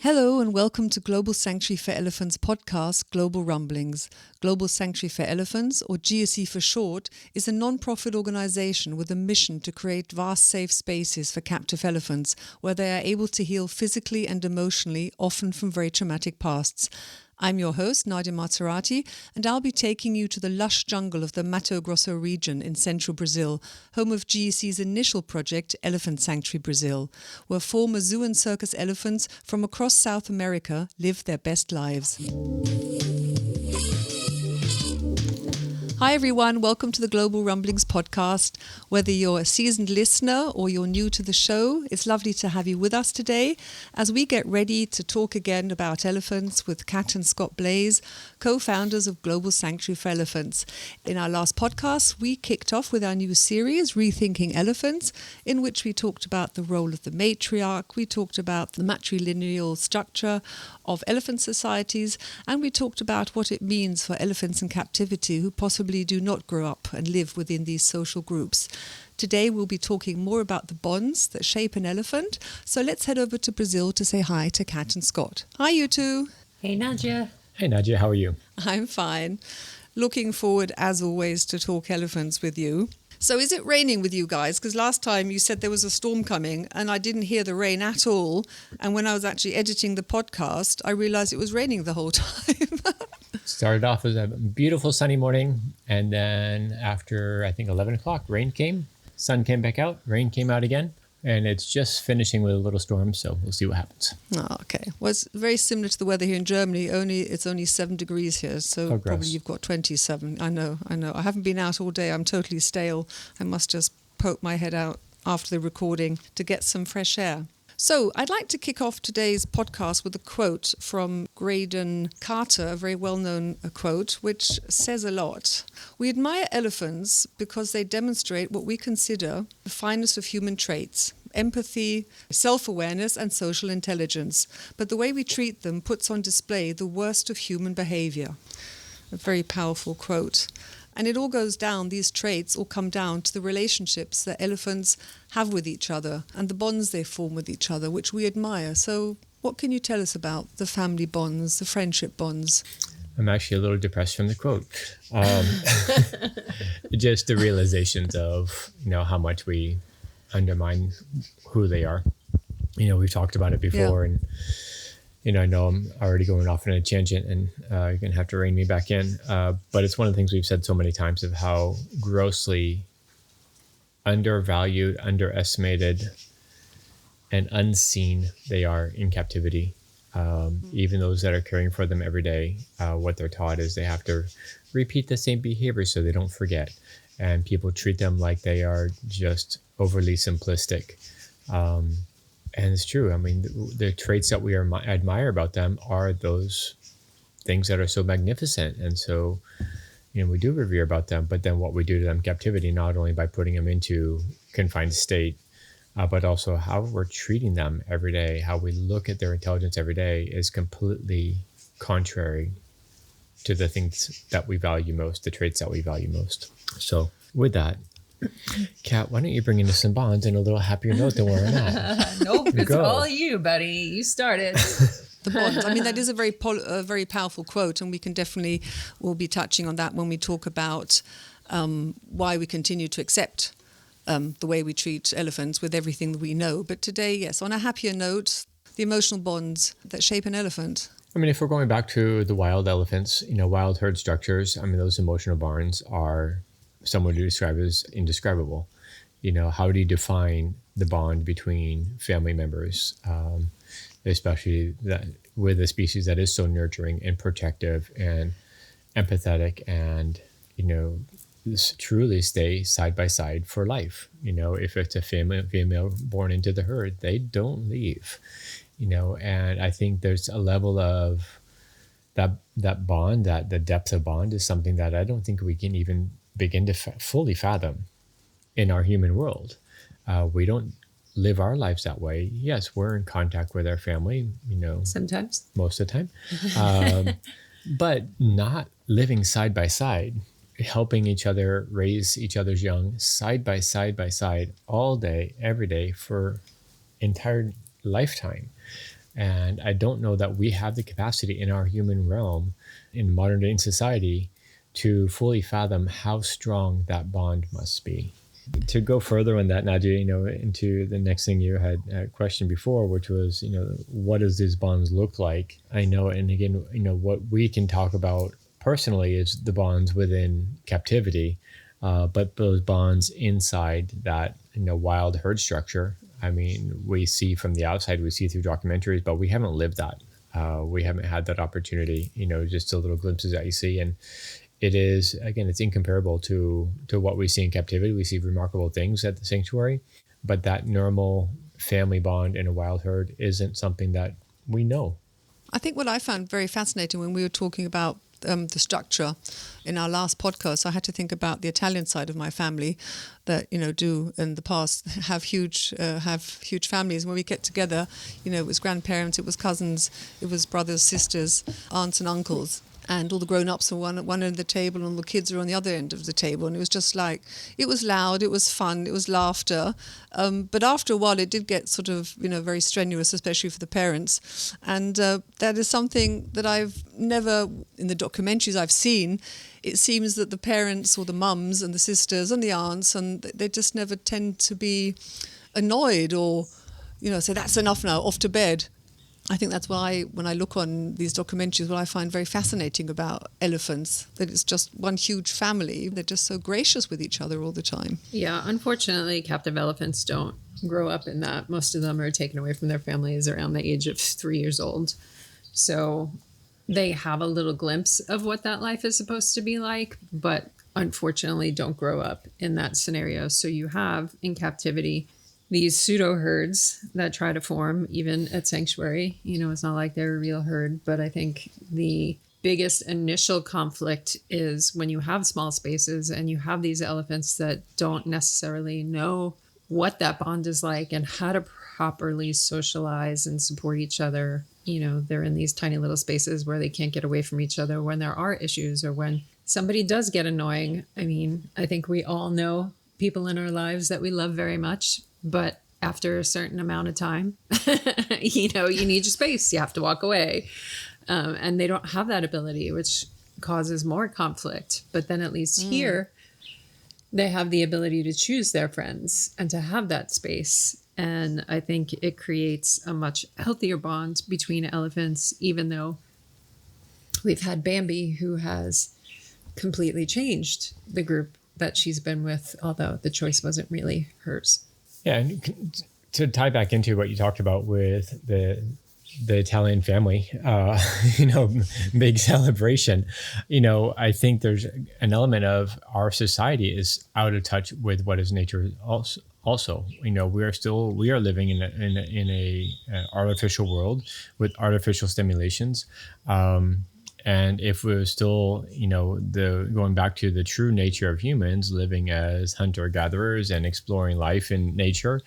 Hello and welcome to Global Sanctuary for Elephants podcast, Global Rumblings. Global Sanctuary for Elephants, or GSE for short, is a non-profit organisation with a mission to create vast safe spaces for captive elephants where they are able to heal physically and emotionally, often from very traumatic pasts. I'm your host, Nadia Maserati, and I'll be taking you to the lush jungle of the Mato Grosso region in central Brazil, home of GEC's initial project, Elephant Sanctuary Brazil, where former zoo and circus elephants from across South America live their best lives. Hi everyone, welcome to the Global Rumblings podcast. Whether you're a seasoned listener or you're new to the show, it's lovely to have you with us today as we get ready to talk again about elephants with Kat and Scott Blaze, co-founders of Global Sanctuary for Elephants. In our last podcast, we kicked off with our new series, Rethinking Elephants, in which we talked about the role of the matriarch, we talked about the matrilineal structure of elephant societies, and we talked about what it means for elephants in captivity who possibly do not grow up and live within these social groups. Today we'll be talking more about the bonds that shape an elephant, so let's head over to Brazil to say hi to Kat and Scott. Hi you two. Hey Nadia. Hey Nadia, how are you? I'm fine. Looking forward as always to talk elephants with you. So is it raining with you guys? Because last time you said there was a storm coming and I didn't hear the rain at all. And when I was actually editing the podcast, I realized it was raining the whole time. Started off as a beautiful sunny morning, and then after I think 11 o'clock, rain came, sun came back out, rain came out again, and it's just finishing with a little storm, so we'll see what happens. Oh, okay. Well, it's very similar to the weather here in Germany. It's only 7 degrees here, so probably you've got 27. I know. I haven't been out all day. I'm totally stale. I must just poke my head out after the recording to get some fresh air. So I'd like to kick off today's podcast with a quote from Graydon Carter, a very well-known quote, which says a lot. We admire elephants because they demonstrate what we consider the finest of human traits: empathy, self-awareness, and social intelligence. But the way we treat them puts on display the worst of human behavior. A very powerful quote. And it all goes down, these traits all come down to the relationships that elephants have with each other and the bonds they form with each other, which we admire. So what can you tell us about the family bonds, the friendship bonds? I'm actually a little depressed from the quote. Just the realizations of, how much we undermine who they are. We've talked about it before, and I know I'm already going off on a tangent and you're going to have to rein me back in. But it's one of the things we've said so many times of how grossly undervalued, underestimated, and unseen they are in captivity. Even those that are caring for them every day, what they're taught is they have to repeat the same behavior so they don't forget. And people treat them like they are just overly simplistic. And it's true. I mean, the traits that we admire about them are those things that are so magnificent. And so, we do revere about them, but then what we do to them in captivity, not only by putting them into confined state, but also how we're treating them every day, how we look at their intelligence every day is completely contrary to the things that we value most, the traits that we value most. So with that, Kat, why don't you bring in some bonds and a little happier note than where I'm at? Nope, it's all you, buddy. You started. The bonds. I mean, that is a very powerful quote, and we'll be touching on that when we talk about why we continue to accept the way we treat elephants with everything that we know. But today, yes, on a happier note, the emotional bonds that shape an elephant. I mean, if we're going back to the wild elephants, wild herd structures, I mean, those emotional bonds are someone to describe as indescribable. How do you define the bond between family members, especially that with a species that is so nurturing and protective and empathetic and, truly stay side by side for life. If it's a female born into the herd, they don't leave, and I think there's a level of that bond, that the depth of bond is something that I don't think we can even begin to fully fathom in our human world. We don't live our lives that way. Yes, we're in contact with our family, Sometimes. most of the time, but not living side by side, helping each other raise each other's young side by side all day, every day for entire lifetime. And I don't know that we have the capacity in our human realm in modern day society to fully fathom how strong that bond must be. To go further on that, Nadia, into the next thing you had a question before, which was, what does these bonds look like? I know, and again, what we can talk about personally is the bonds within captivity, but those bonds inside that, wild herd structure. I mean, we see from the outside, we see through documentaries, but we haven't lived that. We haven't had that opportunity, just the little glimpses that you see. And it is, again, it's incomparable to what we see in captivity. We see remarkable things at the sanctuary, but that normal family bond in a wild herd isn't something that we know. I think what I found very fascinating when we were talking about the structure in our last podcast, I had to think about the Italian side of my family that, do in the past have huge families. When we get together, it was grandparents, it was cousins, it was brothers, sisters, aunts and uncles. And all the grown-ups are one end of the table and all the kids are on the other end of the table. And it was just like, it was loud, it was fun, it was laughter. But after a while, it did get sort of, very strenuous, especially for the parents. And that is something that I've never, in the documentaries I've seen, it seems that the parents or the mums and the sisters and the aunts, and they just never tend to be annoyed or, say, that's enough now, off to bed. I think that's why when I look on these documentaries, what I find very fascinating about elephants, that it's just one huge family. They're just so gracious with each other all the time. Yeah, unfortunately, captive elephants don't grow up in that. Most of them are taken away from their families around the age of 3 years old. So they have a little glimpse of what that life is supposed to be like, but unfortunately don't grow up in that scenario. So you have in captivity these pseudo herds that try to form even at sanctuary. It's not like they're a real herd, but I think the biggest initial conflict is when you have small spaces and you have these elephants that don't necessarily know what that bond is like and how to properly socialize and support each other. They're in these tiny little spaces where they can't get away from each other when there are issues or when somebody does get annoying. I mean, I think we all know people in our lives that we love very much, but after a certain amount of time, you need your space. You have to walk away. And they don't have that ability, which causes more conflict. But then at least here, they have the ability to choose their friends and to have that space. And I think it creates a much healthier bond between elephants, even though we've had Bambi, who has completely changed the group that she's been with, although the choice wasn't really hers. Yeah, and to tie back into what you talked about with the Italian family, big celebration. I think there's an element of our society is out of touch with what is nature also. We are living in a artificial world with artificial stimulations. And if we're still, going back to the true nature of humans, living as hunter-gatherers and exploring life in nature,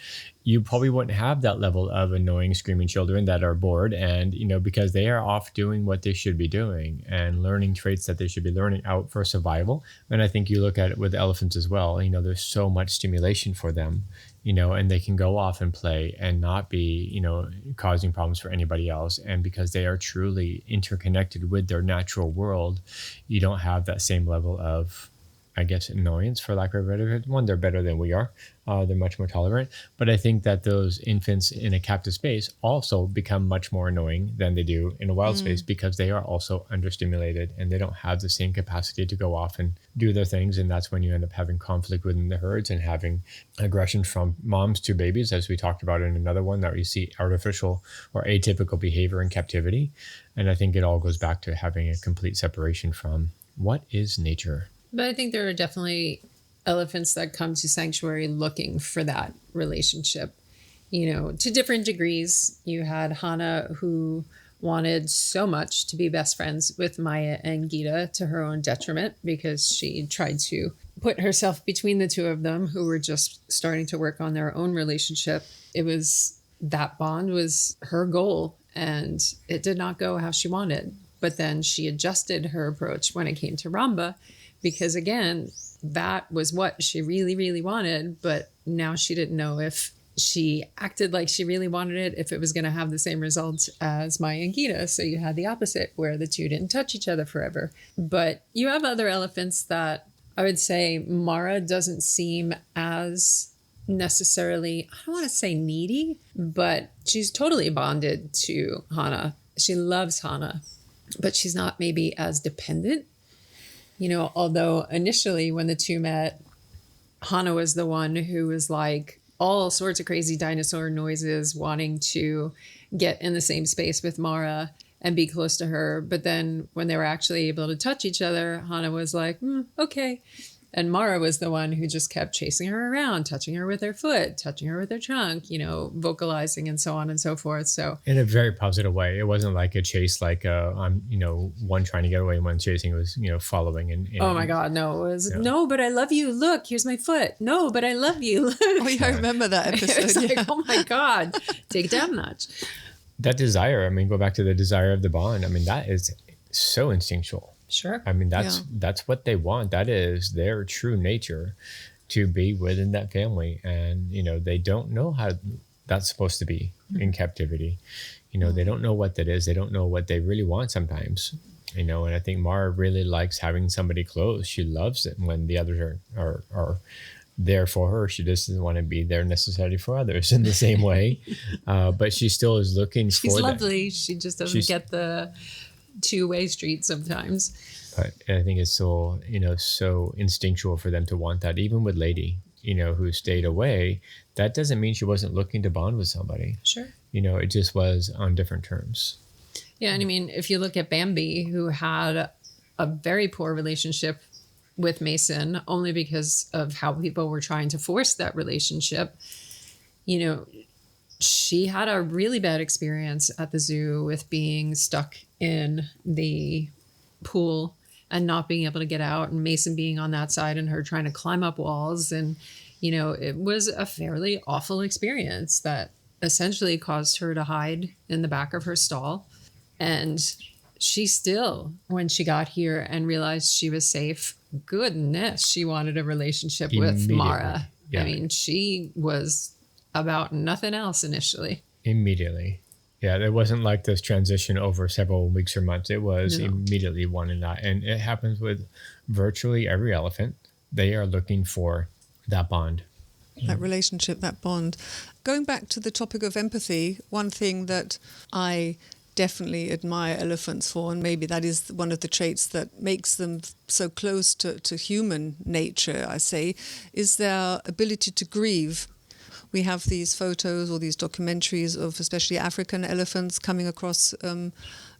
you probably wouldn't have that level of annoying, screaming children that are bored and, because they are off doing what they should be doing and learning traits that they should be learning out for survival. And I think you look at it with elephants as well, there's so much stimulation for them, and they can go off and play and not be, causing problems for anybody else. And because they are truly interconnected with their natural world, you don't have that same level of, I guess, annoyance, for lack of a better one. They're better than we are. They're much more tolerant. But I think that those infants in a captive space also become much more annoying than they do in a wild space, because they are also understimulated and they don't have the same capacity to go off and do their things. And that's when you end up having conflict within the herds and having aggression from moms to babies, as we talked about in another one, that you see artificial or atypical behavior in captivity. And I think it all goes back to having a complete separation from what is nature. But I think there are definitely elephants that come to sanctuary looking for that relationship, to different degrees. You had Hana, who wanted so much to be best friends with Maya and Gita to her own detriment, because she tried to put herself between the two of them, who were just starting to work on their own relationship. It was that bond was her goal, and it did not go how she wanted. But then she adjusted her approach when it came to Ramba, because again, that was what she really, really wanted. But now she didn't know if she acted like she really wanted it, if it was going to have the same results as Maya and Gita. So you had the opposite, where the two didn't touch each other forever. But you have other elephants that I would say Mara doesn't seem as necessarily, I don't want to say needy, but she's totally bonded to Hana. She loves Hana, but she's not maybe as dependent. Although initially when the two met, Hana was the one who was like all sorts of crazy dinosaur noises, wanting to get in the same space with Mara and be close to her. But then when they were actually able to touch each other, Hana was like, okay. And Mara was the one who just kept chasing her around, touching her with her foot, touching her with her trunk, vocalizing and so on and so forth. So in a very positive way. It wasn't like a chase, like one trying to get away and one chasing. It was, following. And oh my God, no. It was, no, but I love you. Look, here's my foot. No, but I love you. Look. Oh, yeah, I remember that episode. It's like, oh my God, take it down a notch. That desire, go back to the desire of the bond. That is so instinctual. Sure. That's what they want. That is their true nature, to be within that family. And, they don't know how that's supposed to be in captivity. They don't know what that is. They don't know what they really want sometimes, and I think Mara really likes having somebody close. She loves it when the others are there for her. She just doesn't want to be there necessarily for others in the same way. But she still is looking for that. She's lovely. She just doesn't get the two-way street sometimes. But I think it's so, so instinctual for them to want that. Even with Lady, who stayed away, that doesn't mean she wasn't looking to bond with somebody. Sure. It just was on different terms. Yeah. And if you look at Bambi, who had a very poor relationship with Mason, only because of how people were trying to force that relationship, she had a really bad experience at the zoo with being stuck in the pool and not being able to get out, and Mason being on that side and her trying to climb up walls. And, it was a fairly awful experience that essentially caused her to hide in the back of her stall. And she still, when she got here and realized she was safe, goodness, she wanted a relationship with Mara. Yeah. She was about nothing else initially. Immediately. Yeah, it wasn't like this transition over several weeks or months. It was immediately wanting that. And it happens with virtually every elephant. They are looking for that bond. That relationship, that bond. Going back to the topic of empathy, one thing that I definitely admire elephants for, and maybe that is one of the traits that makes them so close to human nature, I say, is their ability to grieve. We have these photos or these documentaries of especially African elephants coming across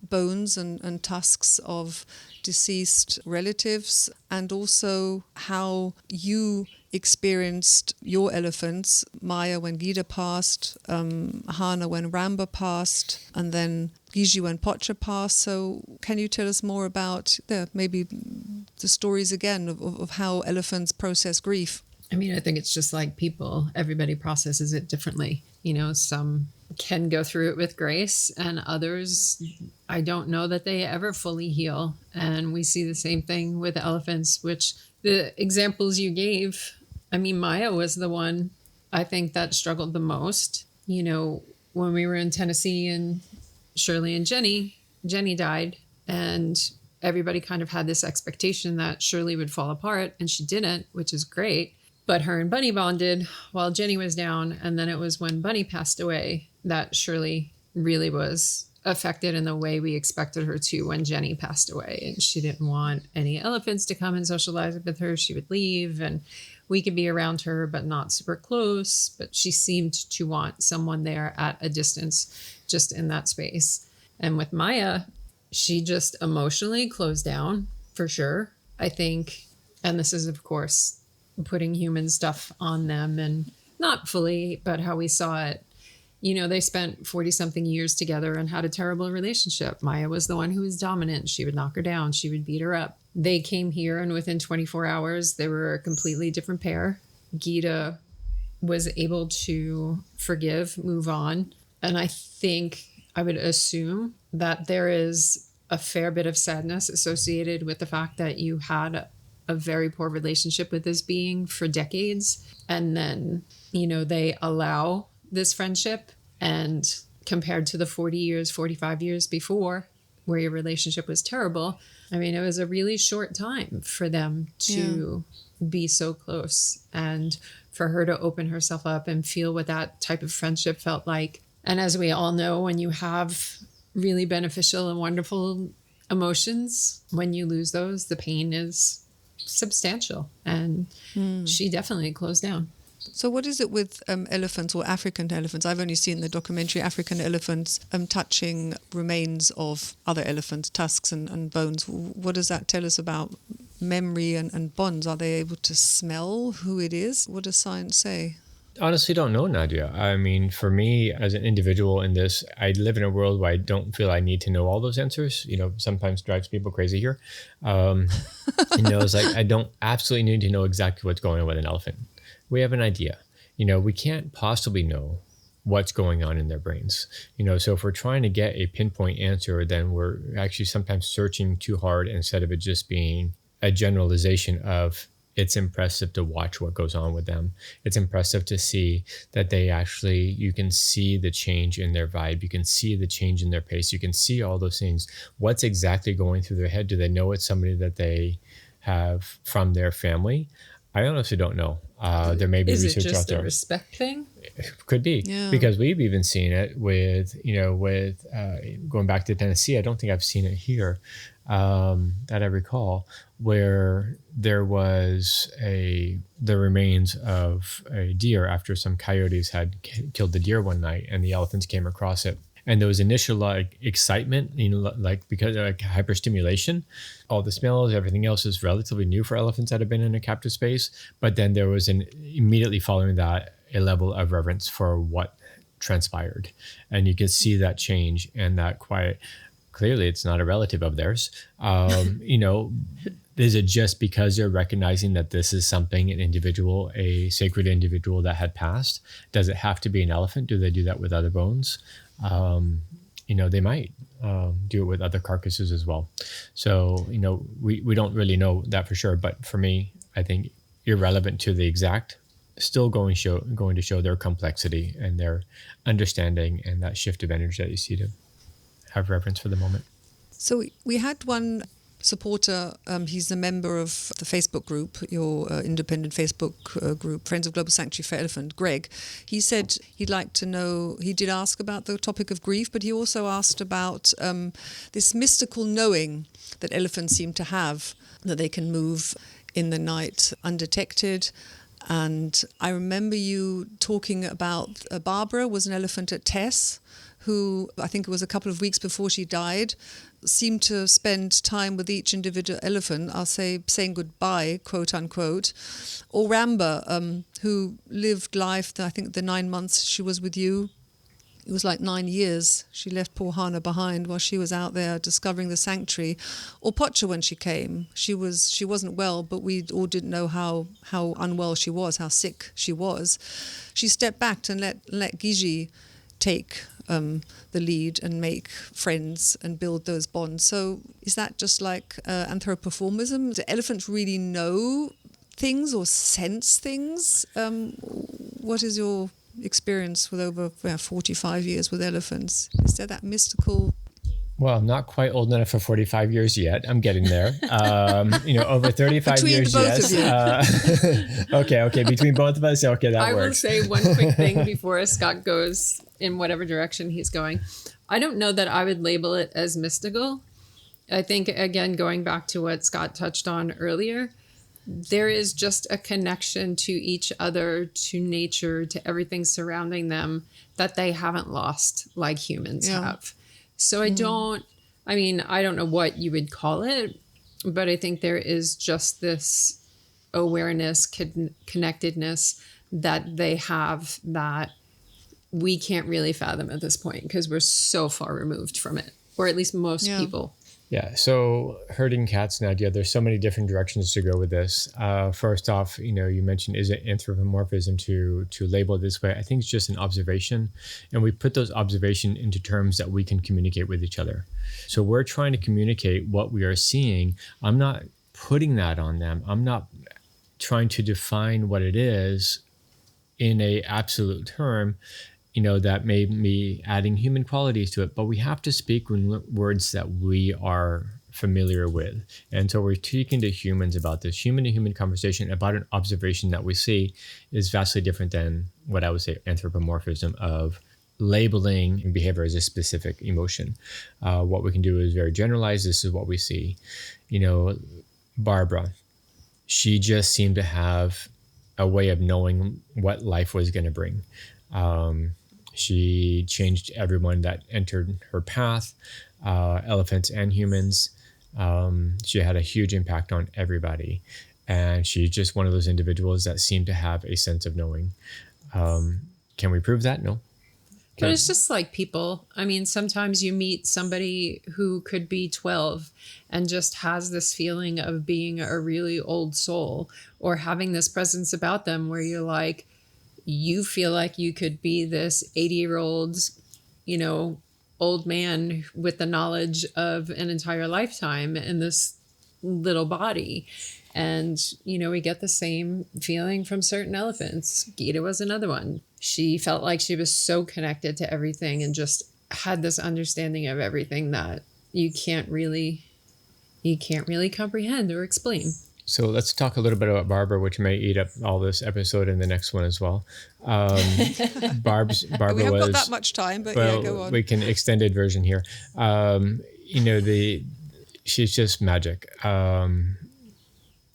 bones and tusks of deceased relatives, and also how you experienced your elephants, Maya when Gita passed, Hana when Ramba passed, and then Giju when Pocha passed. So can you tell us more about maybe the stories again of how elephants process grief? I think it's just like people. Everybody processes it differently. Some can go through it with grace, and others, I don't know that they ever fully heal. And we see the same thing with elephants, which the examples you gave, Maya was the one I think that struggled the most. When we were in Tennessee and Shirley and Jenny died, and everybody kind of had this expectation that Shirley would fall apart, and she didn't, which is great. But her and Bunny bonded while Jenny was down. And then it was when Bunny passed away that Shirley really was affected in the way we expected her to when Jenny passed away. And she didn't want any elephants to come and socialize with her. She would leave, and we could be around her, but not super close. But she seemed to want someone there at a distance, just in that space. And with Maya, she just emotionally closed down, for sure, I think. And this is, of course, putting human stuff on them, and not fully, but how we saw it They spent 40 something years together and had a terrible relationship. Maya was the one who was dominant. She would knock her down. She would beat her up. They came here, and within 24 hours, they were a completely different pair. Gita was able to forgive, move on. And I think I would assume that there is a fair bit of sadness associated with the fact that you had a very poor relationship with this being for decades. And then, they allow this friendship, and compared to the 40 years, 45 years before where your relationship was terrible, I mean, it was a really short time for them to be so close, and for her to open herself up and feel what that type of friendship felt like. And as we all know, when you have really beneficial and wonderful emotions, when you lose those, the pain is substantial. And she definitely closed down. So what is it with elephants or African elephants? I've only seen the documentary African elephants touching remains of other elephants, tusks and bones. What does that tell us about memory and bonds? Are they able to smell who it is? What does science say? Honestly, don't know, Nadia. I mean, for me as an individual in this, I live in a world where I don't feel I need to know all those answers. Sometimes drives people crazy here. It's like I don't absolutely need to know exactly what's going on with an elephant. We have an idea. We can't possibly know what's going on in their brains. So if we're trying to get a pinpoint answer, then we're actually sometimes searching too hard instead of it just being a generalization of, it's impressive to watch what goes on with them. It's impressive to see that you can see the change in their vibe. You can see the change in their pace. You can see all those things. What's exactly going through their head? Do they know it's somebody that they have from their family? I honestly don't know. There may be research out there. Is it just a respect thing? Could be, because we've even seen it with going back to Tennessee. I don't think I've seen it here that I recall, where there was the remains of a deer after some coyotes had killed the deer one night, and the elephants came across it. And there was initial excitement, because of hyperstimulation, all the smells, everything else is relatively new for elephants that have been in a captive space. But then there was immediately following that, a level of reverence for what transpired. And you could see that change and that quiet. Clearly, it's not a relative of theirs. Is it just because they're recognizing that this is something, an individual, a sacred individual that had passed? Does it have to be an elephant? Do they do that with other bones? They might do it with other carcasses as well. So, we don't really know that for sure. But for me, I think irrelevant to the exact, still going to show their complexity and their understanding and that shift of energy that you see to have reverence for the moment. So we had one supporter, he's a member of the Facebook group, your independent Facebook group, Friends of Global Sanctuary for Elephant, Greg. He said he'd like to know, he did ask about the topic of grief, but he also asked about this mystical knowing that elephants seem to have, that they can move in the night undetected. And I remember you talking about Barbara was an elephant at Tess, who I think it was a couple of weeks before she died, seemed to spend time with each individual elephant, I'll say saying goodbye, quote unquote. Or Ramba, who lived life, I think the 9 months she was with you, it was like 9 years. She left poor Hana behind while she was out there discovering the sanctuary. Or Pocha when she came. She wasn't well, but we all didn't know how unwell she was, how sick she was. She stepped back and let Gigi take the lead and make friends and build those bonds. So is that just like anthropomorphism? Do elephants really know things or sense things? What is your experience with over 45 years with elephants? Is there that mystical... Well, I'm not quite old enough for 45 years yet. I'm getting there. Over 35 Between years, the both yes. Okay. Between both of us, okay, that works. I will say one quick thing before Scott goes in whatever direction he's going. I don't know that I would label it as mystical. I think, again, going back to what Scott touched on earlier, there is just a connection to each other, to nature, to everything surrounding them that they haven't lost like humans have. So I don't know what you would call it, but I think there is just this awareness, connectedness that they have that we can't really fathom at this point because we're so far removed from it, or at least most people. Yeah. So herding cats, Nadia, there's so many different directions to go with this. First off, you mentioned, is it anthropomorphism to label it this way? I think it's just an observation. And we put those observation into terms that we can communicate with each other. So we're trying to communicate what we are seeing. I'm not putting that on them. I'm not trying to define what it is in a absolute term. That may be adding human qualities to it, but we have to speak in words that we are familiar with. And so we're speaking to humans about this. Human to human conversation about an observation that we see is vastly different than what I would say anthropomorphism of labeling behavior as a specific emotion. What we can do is very generalized. This is what we see. Barbara, she just seemed to have a way of knowing what life was going to bring. She changed everyone that entered her path, elephants and humans. She had a huge impact on everybody. And she's just one of those individuals that seem to have a sense of knowing. Can we prove that? No. But it's just like people. I mean, sometimes you meet somebody who could be 12 and just has this feeling of being a really old soul, or having this presence about them where you're like, you feel like you could be this 80-year-old, old man with the knowledge of an entire lifetime in this little body. And, we get the same feeling from certain elephants. Gita was another one. She felt like she was so connected to everything and just had this understanding of everything that you can't really comprehend or explain. So let's talk a little bit about Barbara, which may eat up all this episode and the next one as well. Barbara we haven't got that much time, but go on. We can extended version here. She's just magic.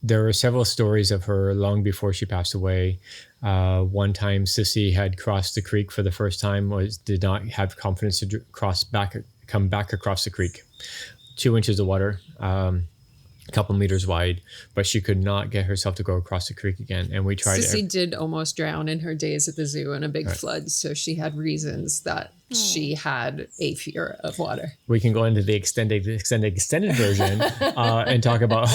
There were several stories of her long before she passed away. One time, Sissy had crossed the creek for the first time, did not have confidence to come back across the creek. 2 inches of water. A couple meters wide, but she could not get herself to go across the creek again. And we tried. Sissy did almost drown in her days at the zoo in a big flood, so she had reasons that she had a fear of water. We can go into the extended version and talk about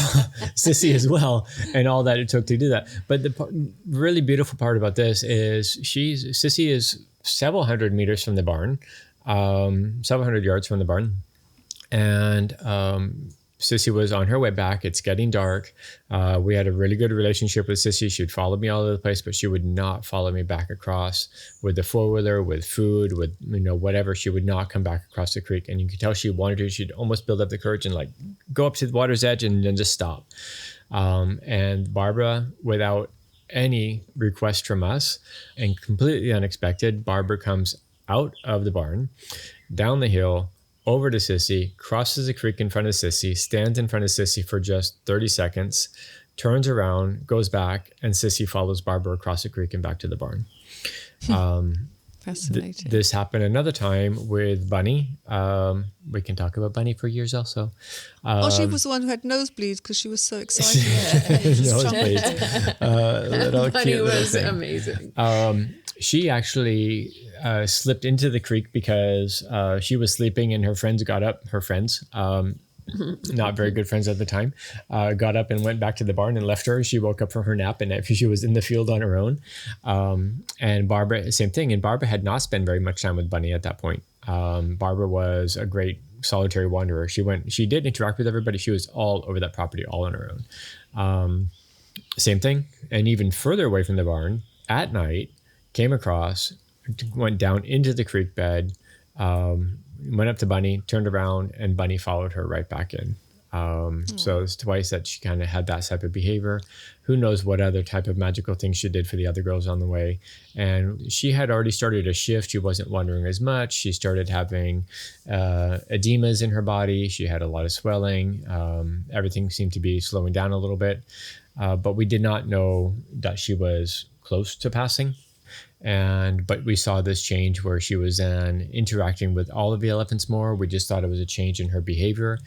Sissy as well and all that it took to do that. But the really beautiful part about this is Sissy is several hundred meters from the barn, several hundred yards from the barn, and Sissy was on her way back. It's getting dark. We had a really good relationship with Sissy. She'd follow me all over the place, but she would not follow me back across with the four-wheeler, with food, with whatever. She would not come back across the creek. And you could tell she wanted to. She'd almost build up the courage and go up to the water's edge and then just stop. And Barbara, without any request from us and completely unexpected, Barbara comes out of the barn, down the hill, over to Sissy, crosses the creek in front of Sissy, stands in front of Sissy for just 30 seconds, turns around, goes back, and Sissy follows Barbara across the creek and back to the barn. Fascinating. This happened another time with Bunny. We can talk about Bunny for years also. She was the one who had nosebleeds because she was so excited. Nosebleeds. Bunny was amazing. She actually slipped into the creek because she was sleeping and her friends got up. Her friends, not very good friends at the time, got up and went back to the barn and left her. She woke up from her nap and she was in the field on her own. And Barbara, same thing. And Barbara had not spent very much time with Bunny at that point. Barbara was a great solitary wanderer. She did interact with everybody. She was all over that property, all on her own. Same thing. And even further away from the barn at night, came across, went down into the creek bed, went up to Bunny, turned around, and Bunny followed her right back in. So it's twice that she kind of had that type of behavior. Who knows what other type of magical things she did for the other girls on the way. And she had already started a shift. She wasn't wandering as much. She started having edemas in her body. She had a lot of swelling. Everything seemed to be slowing down a little bit. But we did not know that she was close to passing. But we saw this change where she was then interacting with all of the elephants more. We just thought it was a change in her behavior.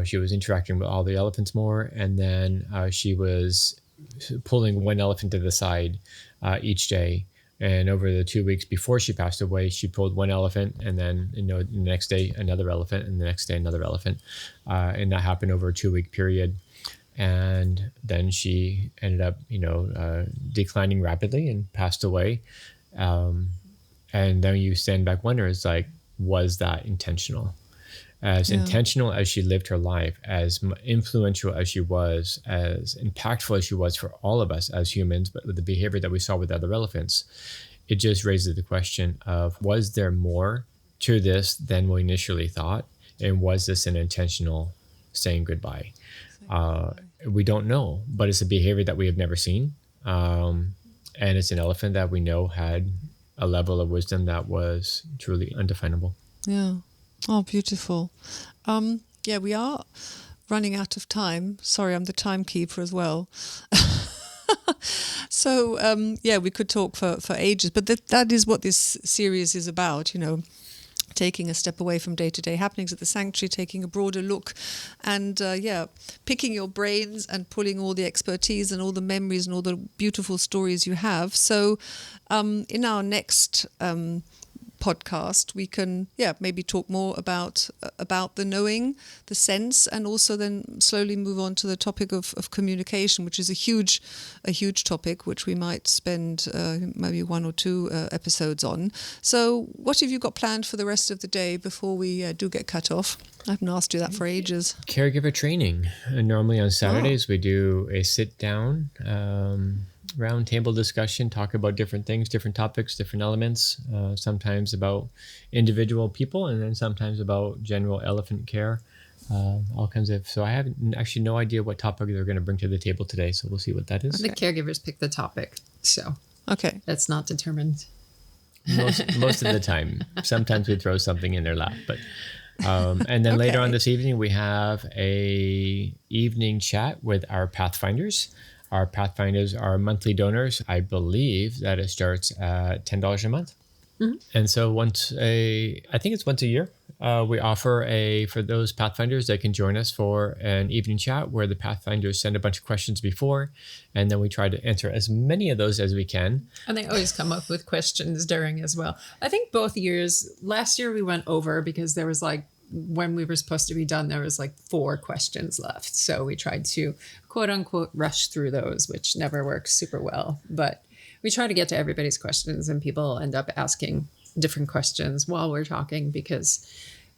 She was interacting with all the elephants more. And then she was pulling one elephant to the side each day And over the 2 weeks before she passed away, she pulled one elephant, and then the next day another elephant, and the next day another elephant, and that happened over a 2 week period. And then she ended up, declining rapidly and passed away. And then you stand back, wonder, is like, was that intentional? As intentional as she lived her life, as influential as she was, as impactful as she was for all of us as humans, but with the behavior that we saw with other elephants, it just raises the question of, was there more to this than we initially thought? And was this an intentional saying goodbye? We don't know, but it's a behavior that we have never seen. And it's an elephant that we know had a level of wisdom that was truly undefinable. Yeah. Oh, beautiful. We are running out of time. Sorry, I'm the timekeeper as well. So, we could talk for ages, but that is what this series is about, taking a step away from day-to-day happenings at the sanctuary, taking a broader look, and picking your brains and pulling all the expertise and all the memories and all the beautiful stories you have. So in our next podcast, we can maybe talk more about the knowing, the sense, and also then slowly move on to the topic of communication, which is a huge topic, which we might spend maybe 1 or 2 episodes on. So what have you got planned for the rest of the day before we do get cut off? I haven't asked you that for ages. Caregiver training. Normally on Saturdays we do a sit down round table discussion, talk about different things, different topics, different elements, sometimes about individual people, and then sometimes about general elephant care, all kinds of. So I have actually no idea what topic they're going to bring to the table today, so we'll see what that is. The caregivers pick the topic, so okay, that's not determined. Most of the time. Sometimes we throw something in their lap, but and then later on this evening we have a evening chat with our Pathfinders. Our Pathfinders are monthly donors. I believe that it starts at $10 a month. Mm-hmm. And so I think it's once a year, we offer for those Pathfinders, they can join us for an evening chat where the Pathfinders send a bunch of questions before, and then we try to answer as many of those as we can. And they always come up with questions during as well. I think both years, last year we went over because there was when we were supposed to be done, there was 4 questions left. So we tried to quote unquote rush through those, which never works super well. But we try to get to everybody's questions, and people end up asking different questions while we're talking because,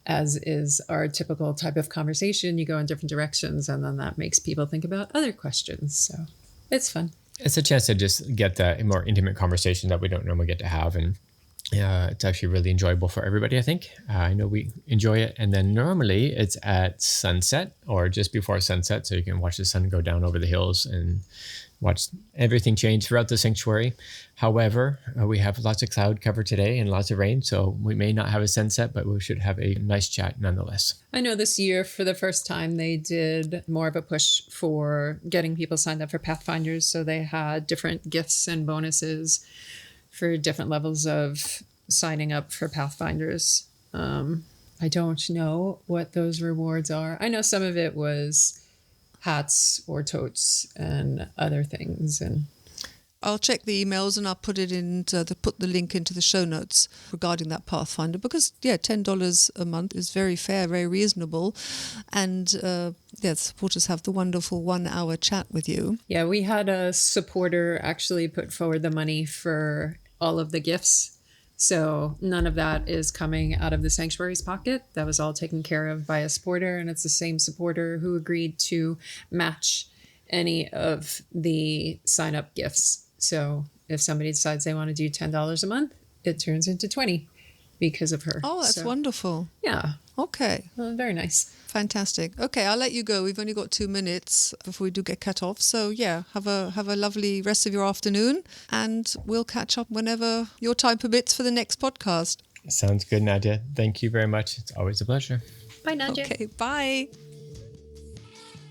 as is our typical type of conversation, you go in different directions, and then that makes people think about other questions. So it's fun. It's a chance to just get that more intimate conversation that we don't normally get to have. And it's actually really enjoyable for everybody, I think. I know we enjoy it. And then normally it's at sunset or just before sunset, so you can watch the sun go down over the hills and watch everything change throughout the sanctuary. However, we have lots of cloud cover today and lots of rain, so we may not have a sunset, but we should have a nice chat nonetheless. I know this year, for the first time, they did more of a push for getting people signed up for Pathfinders. So they had different gifts and bonuses for different levels of signing up for Pathfinders. I don't know what those rewards are. I know some of it was hats or totes and other things. And I'll check the emails and I'll put the link into the show notes regarding that Pathfinder, because $10 a month is very fair, very reasonable, and supporters have the wonderful 1-hour chat with you. Yeah, we had a supporter actually put forward the money for all of the gifts. So none of that is coming out of the sanctuary's pocket. That was all taken care of by a supporter, and it's the same supporter who agreed to match any of the sign-up gifts. So if somebody decides they want to do $10 a month, it turns into $20 because of her. Oh, that's wonderful. Yeah. Okay. Well, very nice. Fantastic. Okay, I'll let you go. We've only got 2 minutes before we do get cut off. So have a lovely rest of your afternoon, and we'll catch up whenever your time permits for the next podcast. Sounds good, Nadia. Thank you very much. It's always a pleasure. Bye, Nadia. Okay, bye.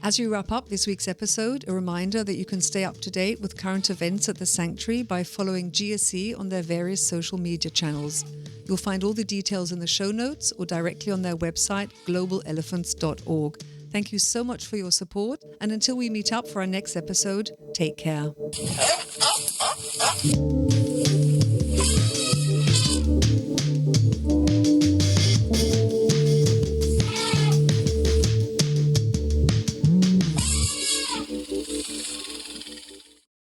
As we wrap up this week's episode, a reminder that you can stay up to date with current events at the Sanctuary by following GSE on their various social media channels. You'll find all the details in the show notes or directly on their website, globalelephants.org. Thank you so much for your support, and until we meet up for our next episode, take care.